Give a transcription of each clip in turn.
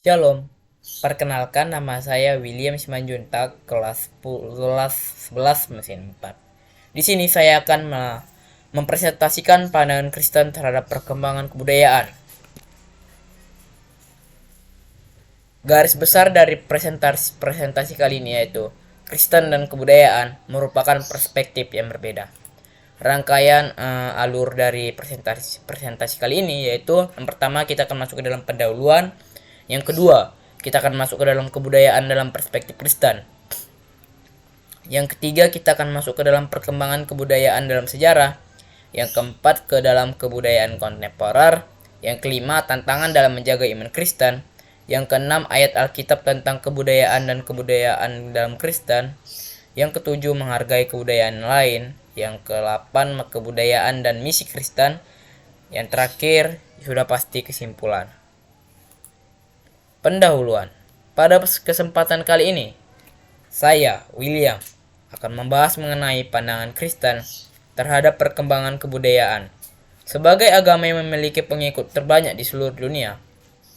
Shalom, perkenalkan nama saya William Simanjuntak, kelas 11 mesin 4. Di sini saya akan mempresentasikan pandangan Kristen terhadap perkembangan kebudayaan. Garis besar dari presentasi kali ini yaitu Kristen dan kebudayaan merupakan perspektif yang berbeda. Rangkaian alur dari presentasi kali ini yaitu yang pertama kita akan masuk ke dalam pendahuluan, yang kedua kita akan masuk ke dalam kebudayaan dalam perspektif Kristen, yang ketiga kita akan masuk ke dalam perkembangan kebudayaan dalam sejarah, yang keempat ke dalam kebudayaan kontemporer, yang kelima tantangan dalam menjaga iman Kristen, yang keenam ayat Alkitab tentang kebudayaan dan kebudayaan dalam Kristen, yang ketujuh menghargai kebudayaan lain, yang ke-8 kebudayaan dan misi Kristen, yang terakhir sudah pasti kesimpulan. Pendahuluan. Pada kesempatan kali ini, saya, William, akan membahas mengenai pandangan Kristen terhadap perkembangan kebudayaan. Sebagai agama yang memiliki pengikut terbanyak di seluruh dunia,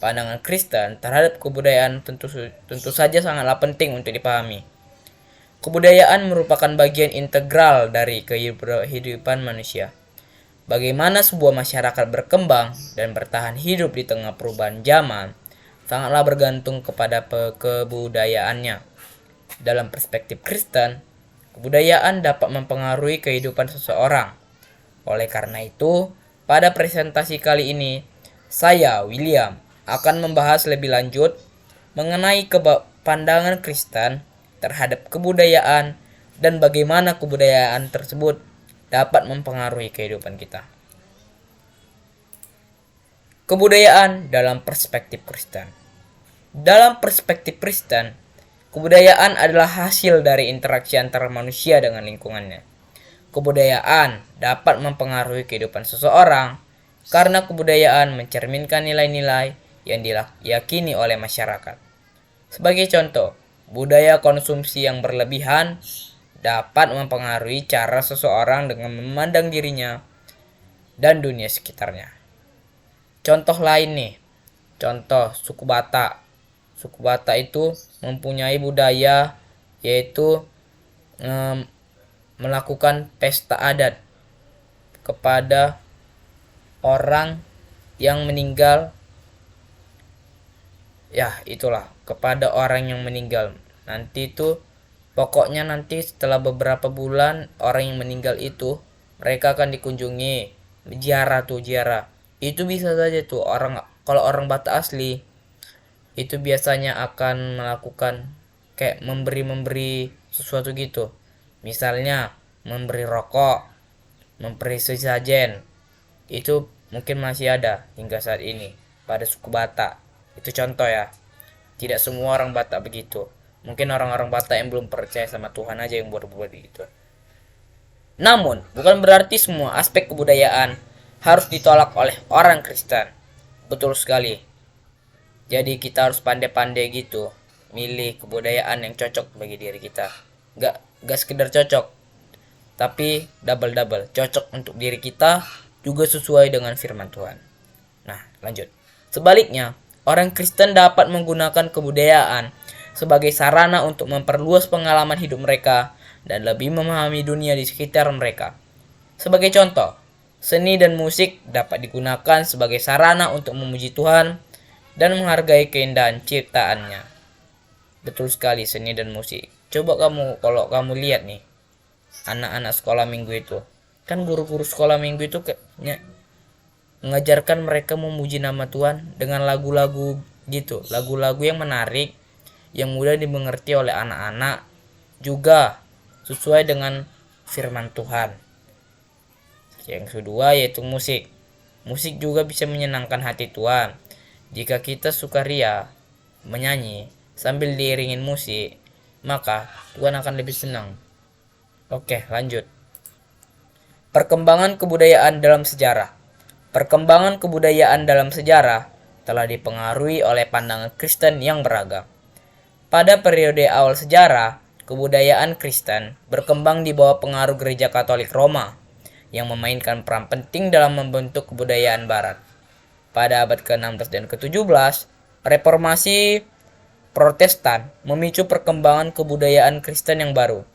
pandangan Kristen terhadap kebudayaan tentu saja sangatlah penting untuk dipahami. Kebudayaan merupakan bagian integral dari kehidupan manusia. Bagaimana sebuah masyarakat berkembang dan bertahan hidup di tengah perubahan zaman sangatlah bergantung kepada kebudayaannya. Dalam perspektif Kristen, kebudayaan dapat mempengaruhi kehidupan seseorang. Oleh karena itu, pada presentasi kali ini, saya, William, akan membahas lebih lanjut mengenai pandangan Kristen terhadap kebudayaan dan bagaimana kebudayaan tersebut dapat mempengaruhi kehidupan kita. Kebudayaan dalam perspektif Kristen. Dalam perspektif Kristen, kebudayaan adalah hasil dari interaksi antara manusia dengan lingkungannya. Kebudayaan dapat mempengaruhi kehidupan seseorang karena kebudayaan mencerminkan nilai-nilai yang diyakini oleh masyarakat. Sebagai contoh, budaya konsumsi yang berlebihan dapat mempengaruhi cara seseorang dengan memandang dirinya dan dunia sekitarnya. Contoh lain nih, contoh suku Batak. Suku Batak itu mempunyai budaya yaitu melakukan pesta adat kepada orang yang meninggal. Ya, itulah, kepada orang yang meninggal. Nanti itu pokoknya nanti setelah beberapa bulan orang yang meninggal itu mereka akan dikunjungi, ziarah. Itu bisa saja tuh orang, kalau orang Batak asli itu biasanya akan melakukan kayak memberi sesuatu gitu. Misalnya memberi rokok, memberi sesajen. Itu mungkin masih ada hingga saat ini pada suku Batak. Itu contoh ya. Tidak semua orang Batak begitu. Mungkin orang-orang Batak yang belum percaya sama Tuhan aja yang buat-buat gitu. Namun, bukan berarti semua aspek kebudayaan harus ditolak oleh orang Kristen. Betul sekali. Jadi kita harus pandai-pandai gitu milih kebudayaan yang cocok bagi diri kita. Gak sekedar cocok, tapi double cocok untuk diri kita, juga sesuai dengan firman Tuhan. Nah, lanjut. Sebaliknya, orang Kristen dapat menggunakan kebudayaan sebagai sarana untuk memperluas pengalaman hidup mereka dan lebih memahami dunia di sekitar mereka. Sebagai contoh, seni dan musik dapat digunakan sebagai sarana untuk memuji Tuhan dan menghargai keindahan ciptaannya. Betul sekali, seni dan musik. Coba kalau kamu lihat nih, anak-anak sekolah minggu itu, kan guru-guru sekolah minggu itu mengajarkan mereka memuji nama Tuhan dengan lagu-lagu gitu, lagu-lagu yang menarik, yang mudah dimengerti oleh anak-anak, juga sesuai dengan firman Tuhan. Yang kedua yaitu musik. Musik juga bisa menyenangkan hati Tuhan. Jika kita sukaria menyanyi sambil diiringin musik, maka Tuhan akan lebih senang. Oke, lanjut. Perkembangan kebudayaan dalam sejarah. Perkembangan kebudayaan dalam sejarah telah dipengaruhi oleh pandangan Kristen yang beragam. Pada periode awal sejarah, kebudayaan Kristen berkembang di bawah pengaruh Gereja Katolik Roma yang memainkan peran penting dalam membentuk kebudayaan Barat. Pada abad ke-16 dan ke-17, Reformasi Protestan memicu perkembangan kebudayaan Kristen yang baru,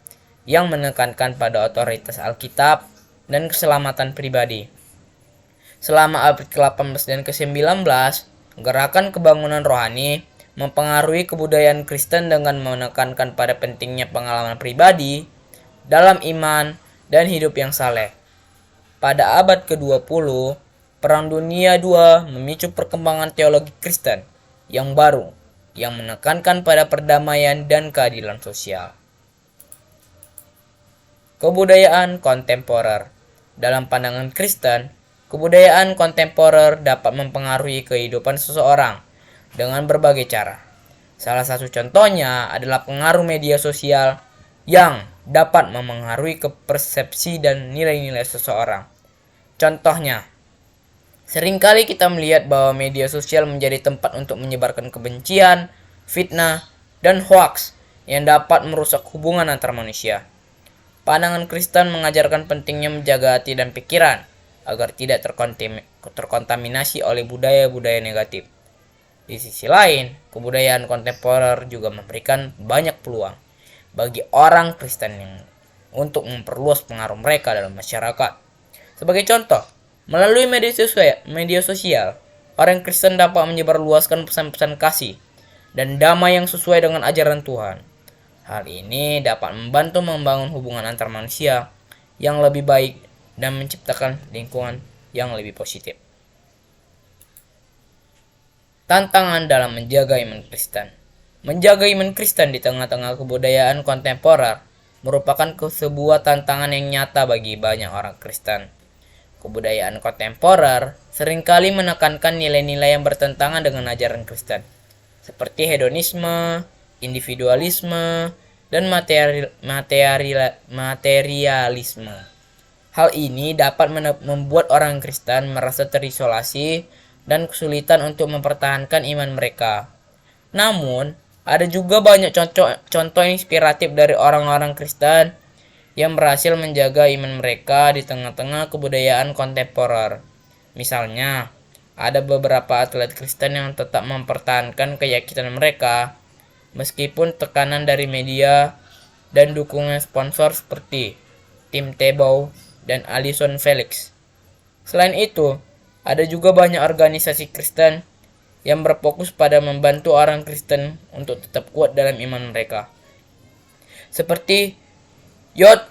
yang menekankan pada otoritas Alkitab dan keselamatan pribadi. Selama abad ke-18 dan ke-19, gerakan kebangunan rohani mempengaruhi kebudayaan Kristen dengan menekankan pada pentingnya pengalaman pribadi dalam iman dan hidup yang saleh. Pada abad ke-20, Perang Dunia II memicu perkembangan teologi Kristen yang baru, yang menekankan pada perdamaian dan keadilan sosial. Kebudayaan kontemporer. Dalam pandangan Kristen, kebudayaan kontemporer dapat mempengaruhi kehidupan seseorang dengan berbagai cara. Salah satu contohnya adalah pengaruh media sosial yang dapat memengaruhi persepsi dan nilai-nilai seseorang. Contohnya, seringkali kita melihat bahwa media sosial menjadi tempat untuk menyebarkan kebencian, fitnah, dan hoaks yang dapat merusak hubungan antar manusia. Pandangan Kristen mengajarkan pentingnya menjaga hati dan pikiran agar tidak terkontaminasi oleh budaya-budaya negatif. Di sisi lain, kebudayaan kontemporer juga memberikan banyak peluang bagi orang Kristen untuk memperluas pengaruh mereka dalam masyarakat. Sebagai contoh, melalui media sosial, orang Kristen dapat menyebarluaskan pesan-pesan kasih dan damai yang sesuai dengan ajaran Tuhan. Hal ini dapat membantu membangun hubungan antar manusia yang lebih baik dan menciptakan lingkungan yang lebih positif. Tantangan dalam menjaga iman Kristen. Menjaga iman Kristen di tengah-tengah kebudayaan kontemporer merupakan sebuah tantangan yang nyata bagi banyak orang Kristen. Kebudayaan kontemporer seringkali menekankan nilai-nilai yang bertentangan dengan ajaran Kristen, seperti hedonisme, individualisme, dan materialisme. Hal ini dapat membuat orang Kristen merasa terisolasi dan kesulitan untuk mempertahankan iman mereka. Namun, ada juga banyak contoh inspiratif dari orang-orang Kristen yang berhasil menjaga iman mereka di tengah-tengah kebudayaan kontemporer. Misalnya, ada beberapa atlet Kristen yang tetap mempertahankan keyakinan mereka meskipun tekanan dari media dan dukungan sponsor seperti Tim Tebow dan Allyson Felix. Selain itu, ada juga banyak organisasi Kristen yang berfokus pada membantu orang Kristen untuk tetap kuat dalam iman mereka, seperti Youth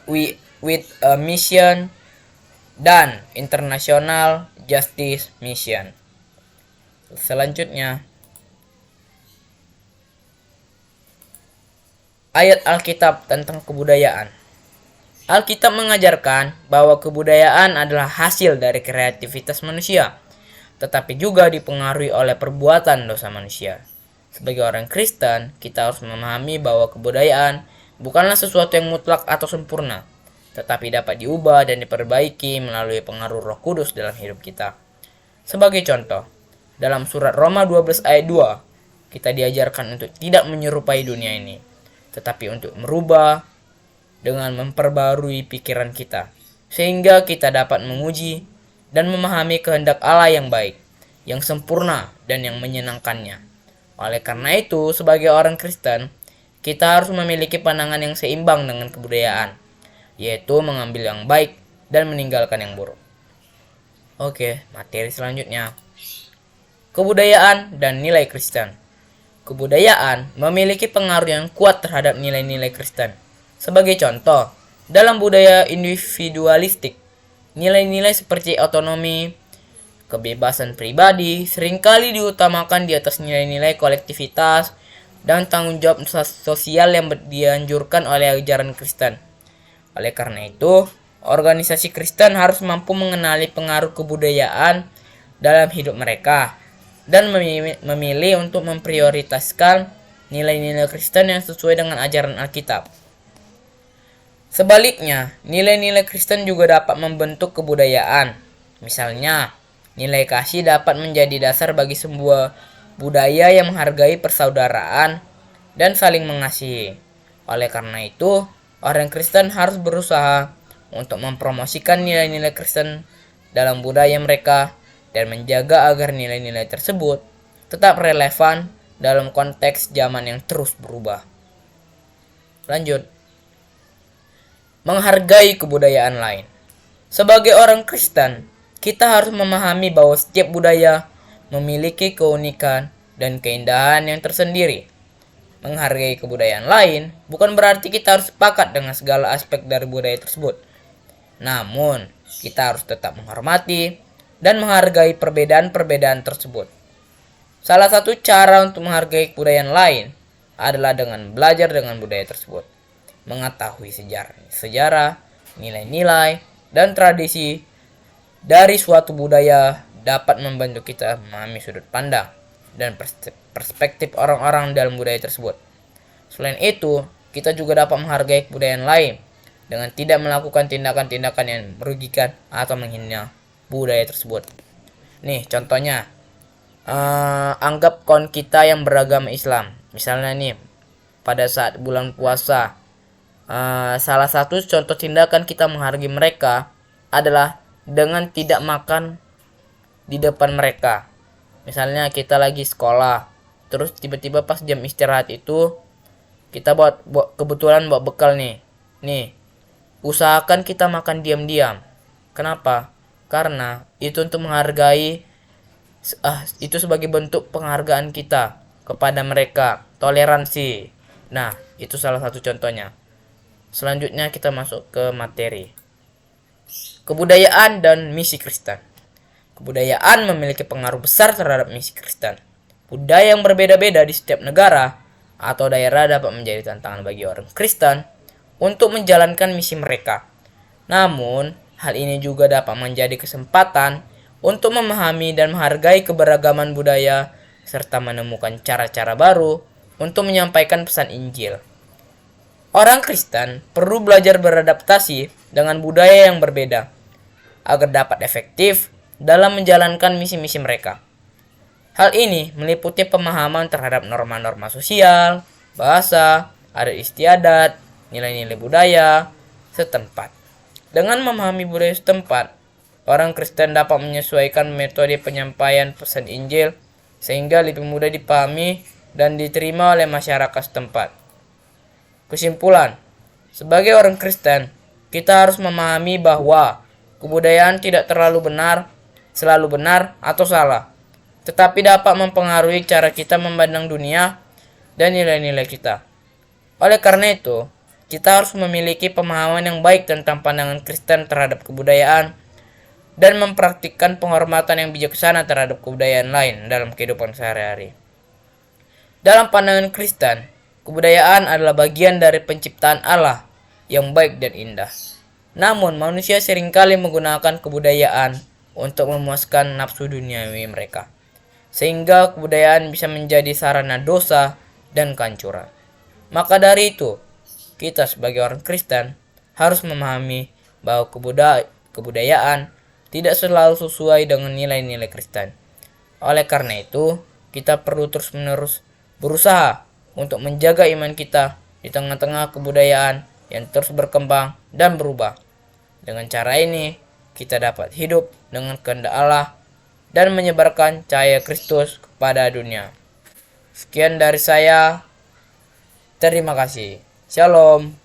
with a Mission dan International Justice Mission. Selanjutnya, ayat Alkitab tentang kebudayaan. Alkitab mengajarkan bahwa kebudayaan adalah hasil dari kreativitas manusia, tetapi juga dipengaruhi oleh perbuatan dosa manusia. Sebagai orang Kristen, kita harus memahami bahwa kebudayaan bukanlah sesuatu yang mutlak atau sempurna, tetapi dapat diubah dan diperbaiki melalui pengaruh Roh Kudus dalam hidup kita. Sebagai contoh, dalam surat Roma 12 ayat 2, kita diajarkan untuk tidak menyerupai dunia ini, tetapi untuk merubah dengan memperbarui pikiran kita, sehingga kita dapat menguji dan memahami kehendak Allah yang baik, yang sempurna, dan yang menyenangkannya. Oleh karena itu, sebagai orang Kristen, kita harus memiliki pandangan yang seimbang dengan kebudayaan, yaitu mengambil yang baik dan meninggalkan yang buruk. Oke, materi selanjutnya. Kebudayaan dan nilai Kristen. Kebudayaan memiliki pengaruh yang kuat terhadap nilai-nilai Kristen. Sebagai contoh, dalam budaya individualistik, nilai-nilai seperti otonomi, kebebasan pribadi seringkali diutamakan di atas nilai-nilai kolektivitas dan tanggung jawab sosial yang dianjurkan oleh ajaran Kristen. Oleh karena itu, organisasi Kristen harus mampu mengenali pengaruh kebudayaan dalam hidup mereka dan memilih untuk memprioritaskan nilai-nilai Kristen yang sesuai dengan ajaran Alkitab. Sebaliknya, nilai-nilai Kristen juga dapat membentuk kebudayaan. Misalnya, nilai kasih dapat menjadi dasar bagi sebuah budaya yang menghargai persaudaraan dan saling mengasihi. Oleh karena itu, orang Kristen harus berusaha untuk mempromosikan nilai-nilai Kristen dalam budaya mereka dan menjaga agar nilai-nilai tersebut tetap relevan dalam konteks zaman yang terus berubah. Lanjut. Menghargai kebudayaan lain. Sebagai orang Kristen, kita harus memahami bahwa setiap budaya memiliki keunikan dan keindahan yang tersendiri. Menghargai kebudayaan lain bukan berarti kita harus sepakat dengan segala aspek dari budaya tersebut. Namun, kita harus tetap menghormati dan menghargai perbedaan-perbedaan tersebut. Salah satu cara untuk menghargai kebudayaan lain adalah dengan belajar dengan budaya tersebut, mengetahui sejarah, nilai-nilai, dan tradisi dari suatu budaya dapat membantu kita memahami sudut pandang dan perspektif orang-orang dalam budaya tersebut. Selain itu, kita juga dapat menghargai kebudayaan lain dengan tidak melakukan tindakan-tindakan yang merugikan atau menghina budaya tersebut. Nih, contohnya, anggap kawan kita yang beragama Islam. Misalnya nih, pada saat bulan puasa, salah satu contoh tindakan kita menghargai mereka adalah dengan tidak makan di depan mereka. Misalnya kita lagi sekolah, terus tiba-tiba pas jam istirahat itu kita kebetulan bawa bekal nih. Usahakan kita makan diam-diam. Kenapa? Karena itu untuk menghargai, itu sebagai bentuk penghargaan kita kepada mereka, toleransi. Nah, itu salah satu contohnya. Selanjutnya kita masuk ke materi. Kebudayaan dan misi Kristen. Kebudayaan memiliki pengaruh besar terhadap misi Kristen. Budaya yang berbeda-beda di setiap negara atau daerah dapat menjadi tantangan bagi orang Kristen untuk menjalankan misi mereka. Namun, hal ini juga dapat menjadi kesempatan untuk memahami dan menghargai keberagaman budaya serta menemukan cara-cara baru untuk menyampaikan pesan Injil. Orang Kristen perlu belajar beradaptasi dengan budaya yang berbeda agar dapat efektif dalam menjalankan misi-misi mereka. Hal ini meliputi pemahaman terhadap norma-norma sosial, bahasa, adat istiadat, nilai-nilai budaya setempat. Dengan memahami budaya setempat, orang Kristen dapat menyesuaikan metode penyampaian pesan Injil sehingga lebih mudah dipahami dan diterima oleh masyarakat setempat. Kesimpulan, sebagai orang Kristen, kita harus memahami bahwa kebudayaan tidak selalu benar atau salah, tetapi dapat mempengaruhi cara kita memandang dunia dan nilai-nilai kita. Oleh karena itu, kita harus memiliki pemahaman yang baik tentang pandangan Kristen terhadap kebudayaan dan mempraktikkan penghormatan yang bijaksana terhadap kebudayaan lain dalam kehidupan sehari-hari. Dalam pandangan Kristen, kebudayaan adalah bagian dari penciptaan Allah yang baik dan indah. Namun, manusia seringkali menggunakan kebudayaan untuk memuaskan nafsu duniawi mereka, sehingga kebudayaan bisa menjadi sarana dosa dan kehancuran. Maka dari itu, kita sebagai orang Kristen harus memahami bahwa kebudayaan tidak selalu sesuai dengan nilai-nilai Kristen. Oleh karena itu, kita perlu terus-menerus berusaha untuk menjaga iman kita di tengah-tengah kebudayaan yang terus berkembang dan berubah. Dengan cara ini, kita dapat hidup dengan kehendak Allah dan menyebarkan cahaya Kristus kepada dunia. Sekian dari saya. Terima kasih. Shalom.